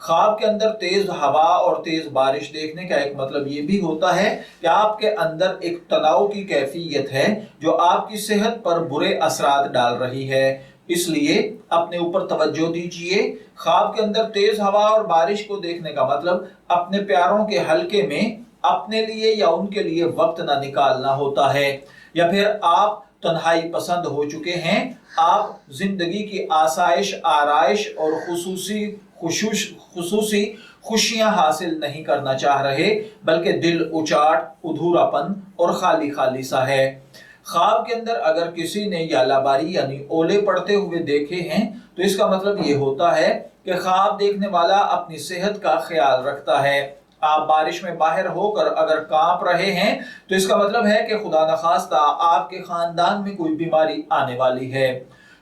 خواب کے اندر تیز ہوا اور تیز بارش دیکھنے کا ایک مطلب یہ بھی ہوتا ہے کہ آپ کے اندر ایک تناؤ کی کیفیت ہے جو آپ کی صحت پر برے اثرات ڈال رہی ہے، اس لیے اپنے اوپر توجہ دیجئے۔ خواب کے اندر تیز ہوا اور بارش کو دیکھنے کا مطلب اپنے پیاروں کے حلقے میں اپنے لیے یا ان کے لیے وقت نہ نکالنا ہوتا ہے، یا پھر آپ تنہائی پسند ہو چکے ہیں، آپ زندگی کی آسائش، آرائش اور خصوصی خوشیاں حاصل نہیں کرنا چاہ رہے، بلکہ دل اچاٹ، ادھورا پن اور خالی خالی سا ہے۔ خواب کے اندر اگر کسی نے یالاباری یعنی اولے پڑتے ہوئے دیکھے ہیں تو اس کا مطلب یہ ہوتا ہے کہ خواب دیکھنے والا اپنی صحت کا خیال رکھتا ہے۔ آپ بارش میں باہر ہو کر اگر کانپ رہے ہیں تو اس کا مطلب ہے کہ خدا نخواستہ آپ کے خاندان میں کوئی بیماری آنے والی ہے۔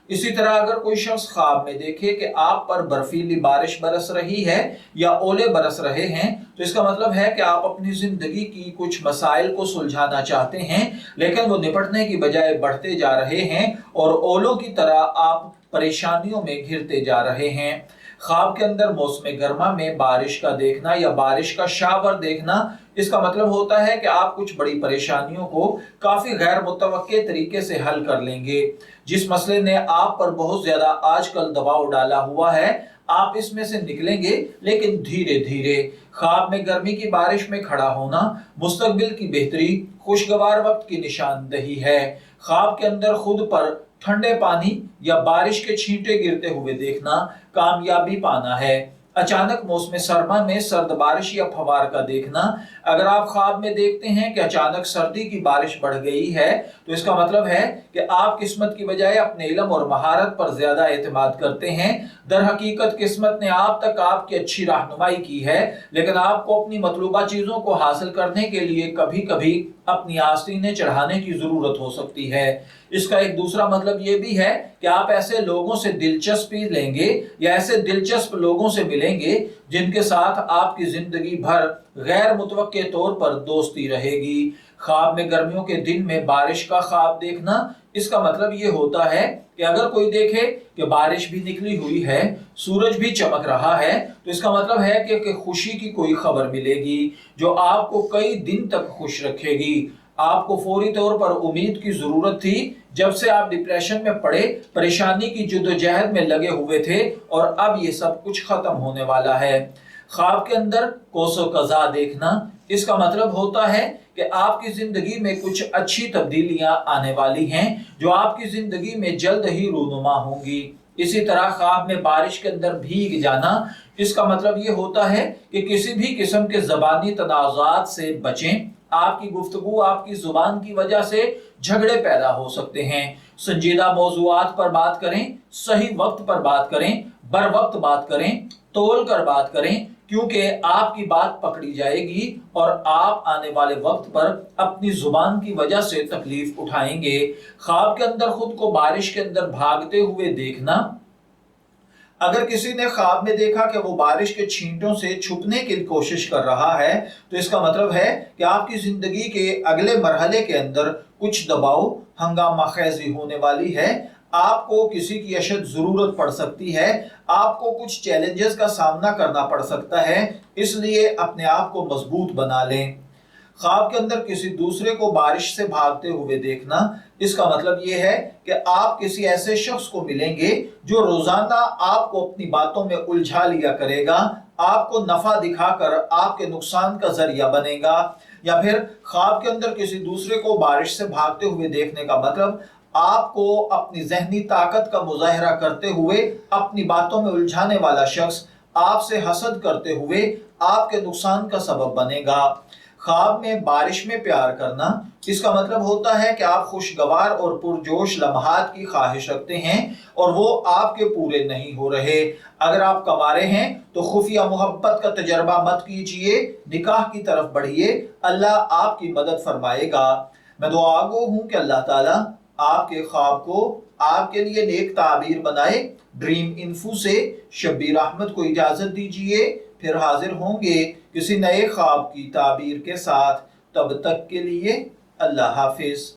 اسی طرح اگر کوئی شخص خواب میں دیکھے کہ آپ پر برفیلی بارش برس رہی ہے یا اولے برس رہے ہیں تو اس کا مطلب ہے کہ آپ اپنی زندگی کی کچھ مسائل کو سلجھانا چاہتے ہیں، لیکن وہ نپٹنے کی بجائے بڑھتے جا رہے ہیں اور اولوں کی طرح آپ پریشانیوں میں گھرتے جا رہے ہیں۔ خواب کے اندر موسم گرما میں بارش کا دیکھنا یا بارش کا شاور دیکھنا اس کا مطلب ہوتا ہے کہ آپ کچھ بڑی پریشانیوں کو کافی غیر متوقع طریقے سے حل کر لیں گے۔ جس مسئلے نے آپ پر بہت زیادہ آج کل دباؤ ڈالا ہوا ہے، آپ اس میں سے نکلیں گے، لیکن دھیرے دھیرے۔ خواب میں گرمی کی بارش میں کھڑا ہونا مستقبل کی بہتری، خوشگوار وقت کی نشاندہی ہے۔ خواب کے اندر خود پر ٹھنڈے پانی یا بارش کے چھینٹے گرتے ہوئے دیکھنا کامیابی پانا ہے۔ اچانک موسم سرما میں سرد بارش یا پھوار کا دیکھنا، اگر آپ خواب میں دیکھتے ہیں کہ اچانک سردی کی بارش بڑھ گئی ہے تو اس کا مطلب ہے کہ آپ قسمت کی بجائے اپنے علم اور مہارت پر زیادہ اعتماد کرتے ہیں۔ در حقیقت قسمت نے آپ تک آپ کی اچھی رہنمائی کی ہے، لیکن آپ کو اپنی مطلوبہ چیزوں کو حاصل کرنے کے لیے کبھی کبھی اپنی آستینیں چڑھانے کی ضرورت ہو سکتی ہے۔ اس کا ایک دوسرا مطلب یہ بھی ہے کہ آپ ایسے لوگوں سے دلچسپی لیں گے یا ایسے دلچسپ لوگوں سے ملیں گے جن کے ساتھ آپ کی زندگی بھر غیر متوقع طور پر دوستی رہے گی۔ خواب میں گرمیوں کے دن میں بارش کا خواب دیکھنا اس کا مطلب یہ ہوتا ہے کہ اگر کوئی دیکھے کہ بارش بھی نکلی ہوئی ہے، سورج بھی چمک رہا ہے تو اس کا مطلب ہے کہ خوشی کی کوئی خبر ملے گی جو آپ کو کئی دن تک خوش رکھے گی۔ آپ کو فوری طور پر امید کی ضرورت تھی جب سے آپ ڈپریشن میں پڑے، پریشانی کی جدوجہد میں لگے ہوئے تھے، اور اب یہ سب کچھ ختم ہونے والا ہے۔ خواب کے اندر کوس و قزح دیکھنا اس کا مطلب ہوتا ہے کہ آپ کی زندگی میں کچھ اچھی تبدیلیاں آنے والی ہیں جو آپ کی زندگی میں جلد ہی رونما ہوں گی۔ اسی طرح خواب میں بارش کے اندر بھیگ جانا اس کا مطلب یہ ہوتا ہے کہ کسی بھی قسم کے زبانی تنازعات سے بچیں۔ آپ کی گفتگو، آپ کی زبان کی وجہ سے جھگڑے پیدا ہو سکتے ہیں۔ سنجیدہ موضوعات پر بات کریں، صحیح وقت پر بات کریں، بر وقت بات کریں، تول کر بات کریں، کیونکہ آپ کی بات پکڑی جائے گی اور آپ آنے والے وقت پر اپنی زبان کی وجہ سے تکلیف اٹھائیں گے۔ خواب کے اندر خود کو بارش کے اندر بھاگتے ہوئے دیکھنا، اگر کسی نے خواب میں دیکھا کہ وہ بارش کے چھینٹوں سے چھپنے کی کوشش کر رہا ہے تو اس کا مطلب ہے کہ آپ کی زندگی کے اگلے مرحلے کے اندر کچھ دباؤ، ہنگامہ خیزی ہونے والی ہے۔ آپ کو کسی کی اشد ضرورت پڑ سکتی ہے، آپ کو کچھ چیلنجز کا سامنا کرنا پڑ سکتا ہے، اس لیے اپنے آپ کو مضبوط بنا لیں۔ خواب کے اندر کسی دوسرے کو بارش سے بھاگتے ہوئے دیکھنا اس کا مطلب یہ ہے کہ آپ کسی ایسے شخص کو ملیں گے جو روزانہ آپ کو اپنی باتوں میں الجھا لیا کرے گا، آپ کو نفع دکھا کر آپ کے نقصان کا ذریعہ بنے گا۔ یا پھر خواب کے اندر کسی دوسرے کو بارش سے بھاگتے ہوئے دیکھنے کا مطلب آپ کو اپنی ذہنی طاقت کا مظاہرہ کرتے ہوئے اپنی باتوں میں الجھانے والا شخص آپ سے حسد کرتے ہوئے آپ کے نقصان کا سبب بنے گا۔ خواب میں بارش میں پیار کرنا اس کا مطلب ہوتا ہے کہ آپ خوشگوار اور پرجوش لمحات کی خواہش رکھتے ہیں اور وہ آپ کے پورے نہیں ہو رہے۔ اگر آپ کنوارے ہیں تو خفیہ محبت کا تجربہ مت کیجیے، نکاح کی طرف بڑھیے، اللہ آپ کی مدد فرمائے گا۔ میں دعا گو ہوں کہ اللہ تعالیٰ آپ کے خواب کو آپ کے لیے نیک تعبیر بنائے۔ ڈریم انفو سے شبیر احمد کو اجازت دیجیے، پھر حاضر ہوں گے کسی نئے خواب کی تعبیر کے ساتھ۔ تب تک کے لیے اللہ حافظ۔